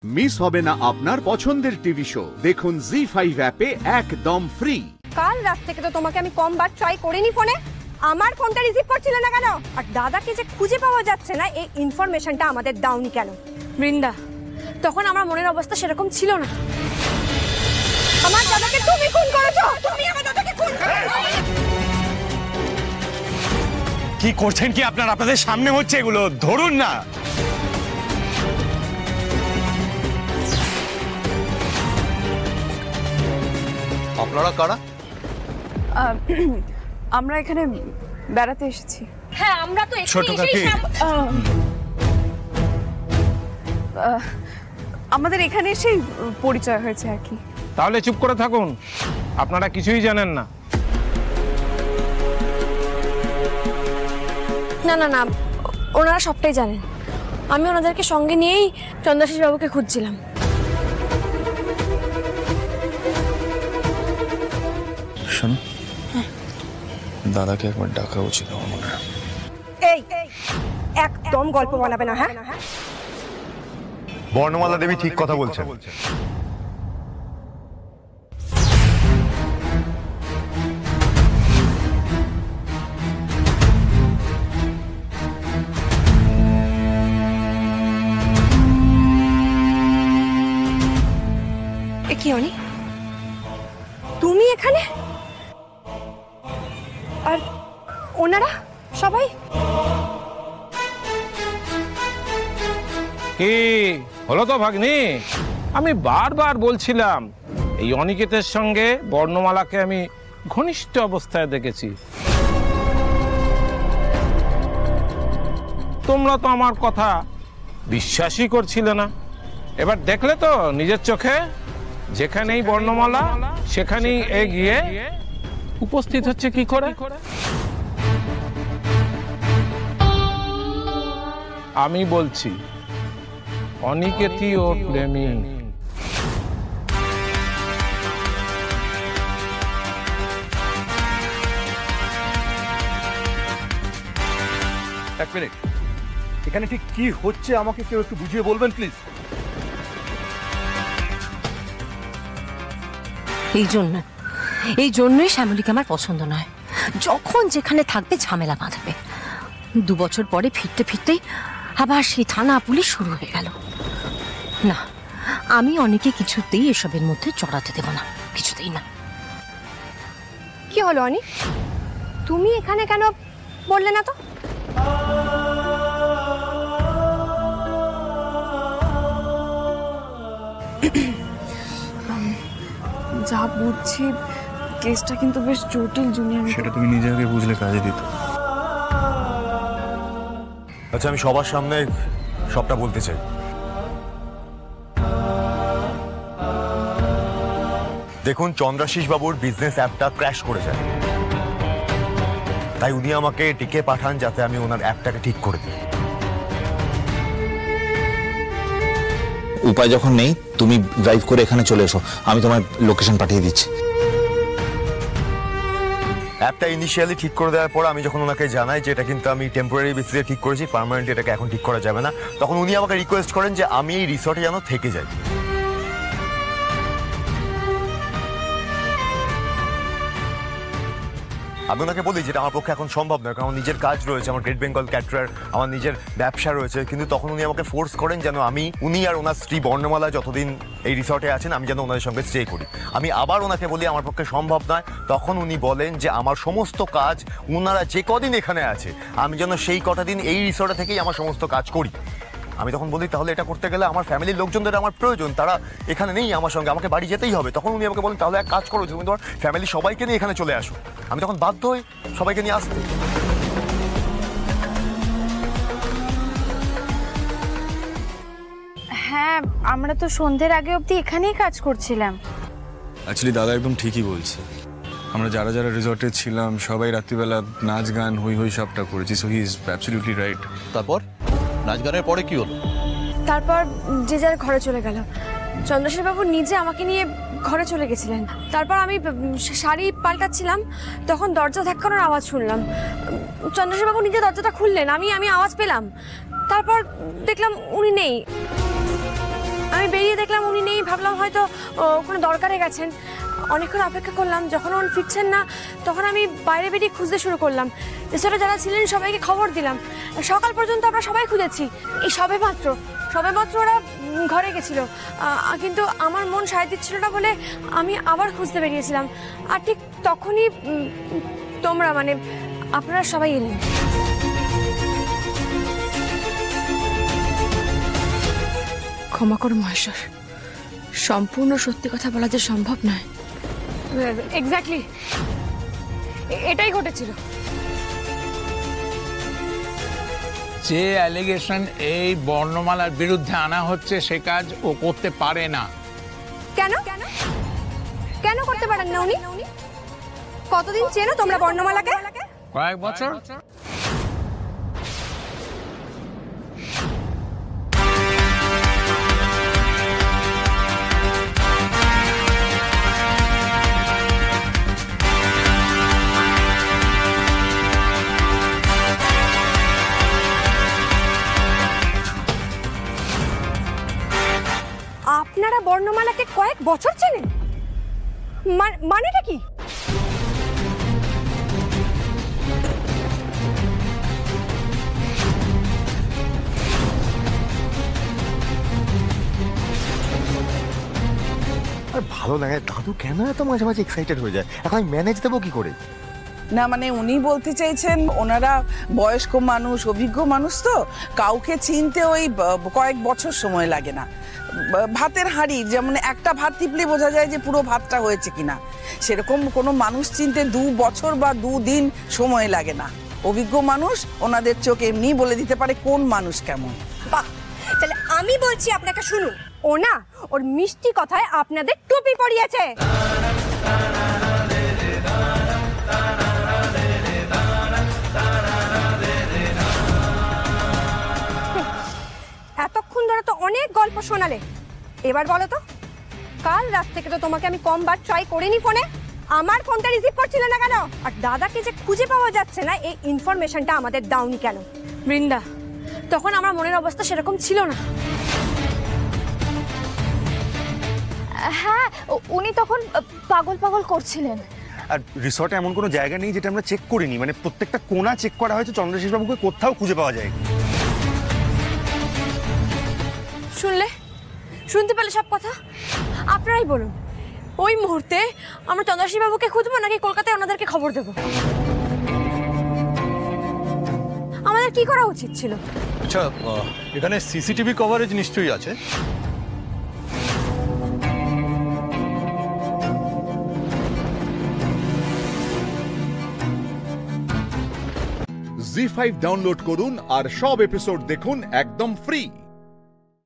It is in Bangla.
মিস হবে না আপনার পছন্দের টিভি শো। দেখুন জি5 অ্যাপে একদম ফ্রি। কাল রাত থেকে তো তোমাকে আমি কমবার ট্রাই করিনি ফোনে, আমার ফোনটা রিসিভ করছিলে না কেন? আর দাদাকে যে খুঁজে পাওয়া যাচ্ছে না এই ইনফরমেশনটা আমাদের দাওনি কেন? বৃন্দা, তখন আমার মনের অবস্থা সেরকম ছিল না। আমার দাদাকে তুমি খুন করেছো, তুমি আমার দাদাকে খুন করেছো। কি করছেন কি আপনারা? আপনাদের সামনে হচ্ছে এগুলো, ধরুন না। আপনারা কারা? আমরা এখানে বেড়াতে এসেছি। হ্যাঁ, আমরা তো ছোট কাকি, আমাদের এখানে এসেই পরিচয় হয়েছে আর কি। তাহলে চুপ করে থাকুন, আপনারা কিছুই জানেন না। না না না, ওনারা সবটাই জানেন। আমি ওনাদেরকে সঙ্গে নিয়েই চন্দ্রাশিস বাবুকে খুঁজছিলাম। শোন, দাদাকে একবার ডাকা উচিত আমার মনে হয়। এই একদম গল্প বানাবে না। হ্যাঁ, বর্ণমালা দেবী ঠিক কথা বলছেন। কি অনি, তুমি এখানে? আর ওনারা সবাই? কি হলো তো ভাগ্নি? আমি বারবার বলছিলাম এই অনিকেতের সঙ্গে বর্ণমালাকে আমি ঘনিষ্ঠ অবস্থায় দেখেছি। তোমরা তো আমার কথা বিশ্বাসই করছিলে না। এবার দেখলে তো নিজের চোখে, যেখানেই বর্ণমালা সেখানেই এগিয়ে উপস্থিত হচ্ছে কি করে। আমি বলছি অনিকেতই ওর প্রেমী। এক মিনিট, এখানে ঠিক কি হচ্ছে আমাকে কেউ একটু বুঝিয়ে বলবেন প্লিজ? এই জন্যই শ্যামলীকে আমার পছন্দ নয়। যখন যেখানে থাকবে ঝামেলা বাঁধাবে। 2 বছর পরে ফিরতে ফিরতেই আবার সেই থানা পুলিশ শুরু হয়ে গেল। না, আমি অনেকে কিছুতেই এসবের মধ্যে জড়াতে দেব না, কিছুতেই না। কি হলো অনি, তুমি এখানে কেন বললে না তো? যা বুঝছি কেসটা কিন্তু বেশ জটিল জুনিয়র। সেটা তুমি নিজে আগে বুঝলে কাজে দিত। আচ্ছা, আমি সবার সামনে সবটা বলতে চাই। দেখুন, চন্দ্রাশিস বাবুর বিজনেস অ্যাপটা ক্র্যাশ করে যায়, তাই উনি আমাকে ডেকে পাঠান যাতে আমি ওনার অ্যাপটাকে ঠিক করে দিই। উপায় যখন নেই, তুমি ড্রাইভ করে এখানে চলে এসো, আমি তোমার লোকেশন পাঠিয়ে দিচ্ছি। অ্যাপটা ইনিশিয়ালি ঠিক করে দেওয়ার পর আমি যখন ওনাকে জানাই যে এটা কিন্তু আমি টেম্পোরারি বেসিসে ঠিক করেছি, পার্মানেন্টলি এটাকে এখন ঠিক করা যাবে না, তখন উনি আমাকে রিকোয়েস্ট করেন যে আমি এই রিসর্টে যেন থেকে যাই। আমি ওনাকে বলি যেটা আমার পক্ষে এখন সম্ভব নয়, কারণ আমার নিজের কাজ রয়েছে, আমার গ্রেট বেঙ্গল ক্যাটারার, আমার নিজের ব্যবসা রয়েছে। কিন্তু তখন উনি আমাকে ফোর্স করেন যেন উনি আর ওনার স্ত্রী বর্ণমালা যতদিন এই রিসর্টে আছেন আমি যেন ওনাদের সঙ্গে স্টে করি। আমি আবার ওনাকে বলি আমার পক্ষে সম্ভব নয়। তখন উনি বলেন যে আমার সমস্ত কাজ ওনারা যে কদিন এখানে আছে আমি যেন সেই কটা দিন এই রিসর্টে থেকেই আমার সমস্ত কাজ করি। আমি তখন বলি তাহলে এটা করতে গেলে আমার ফ্যামিলির লোকজনদের আমার প্রয়োজন, তারা এখানে নেই আমার সঙ্গে, আমাকে বাড়ি যেতেই হবে। তখন উনি আমাকে বলেন তাহলে এক কাজ করো, তুমি তোমার ফ্যামিলি সবাইকে নিয়ে এখানে চলে আসো। আমি তখন বাধ্য হই সবাইকে নিয়ে আসতে। হ্যাঁ, আমরা তো সন্ধ্যের আগে অবধি এখানেই কাজ করছিলাম। অ্যাকচুয়ালি দাদা একদম ঠিকই বলছে। আমরা যারা যারা রিসর্টে ছিলাম সবাই রাত্রিবেলা নাচ গান হই হই সবটা করেছি। So he is absolutely right. তারপর নাচ গানের পরে কি হলো? তারপর যে যার ঘরে চলে গেল। চন্দ্রশেখর বাবু নিজে আমাকে নিয়ে ঘরে চলে গেছিলেন। তারপর আমি শাড়ি পাল্টাচ্ছিলাম, তখন দরজা ধাক্কানোর আওয়াজ শুনলাম। চন্দ্রশেখর বাবু নিজে দরজাটা খুললেন, আমি আওয়াজ পেলাম। তারপর দেখলাম উনি নেই। আমি ভাবলাম হয়তো কোনো দরকারে গেছেন। অনেকক্ষণ অপেক্ষা করলাম, যখন ওন ফিরছেন না তখন আমি বাইরে বেরিয়ে খুঁজতে শুরু করলাম। রিসোর্টে যারা ছিলেন সবাইকে খবর দিলাম। সকাল পর্যন্ত আমরা সবাই খুঁজেছি, এই সবেমাত্র ওরা ঘরে গেছিল, কিন্তু আমার মন সায় দিচ্ছিল না বলে আমি আবার খুঁজতে বেরিয়েছিলাম। আর ঠিক তখনই তোমরা মানে আপনারা সবাই এলেন। ক্ষমা করো মহেশ্বর, সম্পূর্ণ সত্যি কথা বলা যে সম্ভব নয়। এক্স্যাক্টলি এটাই ঘটেছিল। যে অ্যালিগেশন এই বর্ণমালার বিরুদ্ধে আনা হচ্ছে সে কাজ ও করতে পারে না। কেন কেন করতে পারেন না উনি? কতদিন চেনো তোমরা বর্ণমালাকে? কয়েক বছর। আপনারা বর্ণমালাকে কয়েক বছর চেনেন? মানেটা কি? আর ভালো লাগে দাদু কেন এত মাঝে মাঝে এক্সাইটেড হয়ে যায়? এখন আমি ম্যানেজ দেবো কি করে? না মানে উনি বলতে চাইছেন ওনারা বয়স্ক মানুষ, অভিজ্ঞ মানুষ, তো কাউকে চিনতে ওই কয়েক বছর সময় লাগে না। ভাতের হাঁড়ি যেমন একটা ভাত টিপলে বোঝা যায় যে পুরো ভাতটা হয়েছে কিনা, সেরকম কোনো মানুষ চিনতে 2 বছর বা 2 দিন সময় লাগে না। অভিজ্ঞ মানুষ ওনাদের চোখ এমনি বলে দিতে পারে কোন মানুষ কেমন। বাহ, তাহলে আমি বলছি আপনাকে শুনুন, ও না ওর মিষ্টি কথায় আপনাদের টুপি পরিয়েছে। এতক্ষণ ধরে তো অনেক গল্প শোনালে, এবার বলো তো কাল রাত থেকে তো তোমাকে আমি কমবার ট্রাই করিনি ফোনে, আমার ফোনটা রিসিভ করছিল না কেন? আর দাদাকে যে খুঁজে পাওয়া যাচ্ছে না এই ইনফরমেশনটা আমাদের দাওনি কেন? বৃন্দা, তখন আমার মনের অবস্থা সেরকম ছিল না। হ্যাঁ, উনি তখন পাগল করছিলেন। আর রিসর্টে এমন কোনো জায়গা নেই যেটা আমরা চেক করিনি, মানে প্রত্যেকটা কোণা চেক করা হয়েছে, চন্দ্রশেষ বাবুকে কোথাও খুঁজে পাওয়া যায়। শুনতে পেলে সব কথা? আপনারাই বলুন, ওই মুহূর্তে আমরা চন্দ্রশেষ বাবুকে খুঁজবো নাকি কলকাতায় ওনাদেরকে খবর দেব? আমাদের কি করা উচিত ছিল? আচ্ছা, এখানে সিসিটিভি কভারেজ নিশ্চয়ই আছে। জি5 ডাউনলোড করুন আর সব এপিসোড দেখুন একদম ফ্রি।